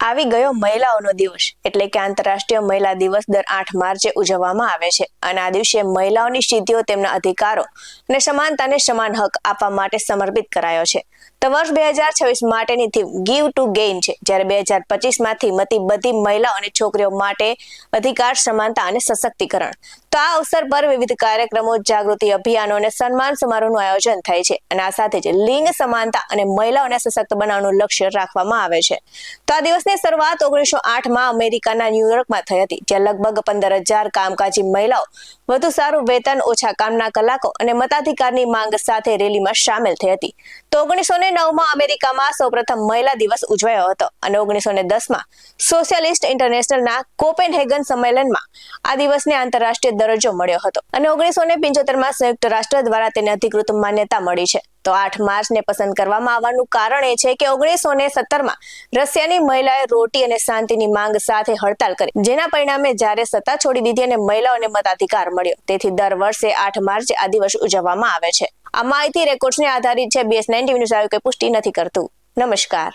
આવી ગયો મહિલાઓનો દિવસ એટલે કે આંતરરાષ્ટ્રીય મહિલા દિવસ દર 8 માર્ચે ઉજવવામાં આવે છે અને આ દિવસે મહિલાઓની સિદ્ધિઓ, તેમના અધિકારો અને સમાનતાને સમાન હક આપવા માટે સમર્પિત કરાયો છે. તો વર્ષ 2026 માટેની થીમ ગીવ ટુ ગેઇન છે, જ્યારે 2025 માંથી મતી બધી મહિલાઓ અને છોકરીઓ માટે અધિકાર, સમાનતા અને સશક્તિકરણ. તો આ અવસર પર વિવિધ કાર્યક્રમો, જાગૃતિ અભિયાનો અને સન્માન સમારોહનું આયોજન થાય છે અને આ સાથે જ લિંગ સમાનતા અને મહિલાઓને સશક્ત બનાવવાનું લક્ષ્ય રાખવામાં આવે છે. તો આ દિવસની શરૂઆત 1908માં અમેરિકાના ન્યુયોર્કમાં થઈ હતી, જ્યાં લગભગ 15,000 કામકાજી મહિલાઓ વધુ સારું વેતન, ઓછા કામના કલાકો અને મતાધિકારની માંગ સાથે રેલીમાં સામેલ થઈ હતી. તો 1909માં અમેરિકામાં સૌપ્રથમ મહિલા દિવસ ઉજવાયો હતો અને 1910માં સોશિયલિસ્ટ ઇન્ટરનેશનલના કોપેનહેગન સંમેલનમાં આ દિવસને આંતરરાષ્ટ્રીય દરજ્જો મળ્યો હતો અને 1975માં સંયુક્ત રાષ્ટ્ર દ્વારા તેને અધિકૃત માન્યતા મળી છે. તો 8 માર્ચને પસંદ કરવામાં આવવાનું કારણ એ છે કે 1917માં રશિયાની મહિલાએ રોટી અને શાંતિની માંગ સાથે હડતાલ કરી, જેના પરિણામે જ્યારે સત્તા છોડી દીધી અને મહિલાઓને મતાધિકાર મળ્યો. તેથી દર વર્ષે 8 માર્ચે આ દિવસ ઉજવવામાં આવે છે. આ માહિતી રેકોર્ડ્સને આધારિત છે. BS9 ટીવી ન્યૂઝ આવી કોઈ પુષ્ટિ નથી કરતું. નમસ્કાર.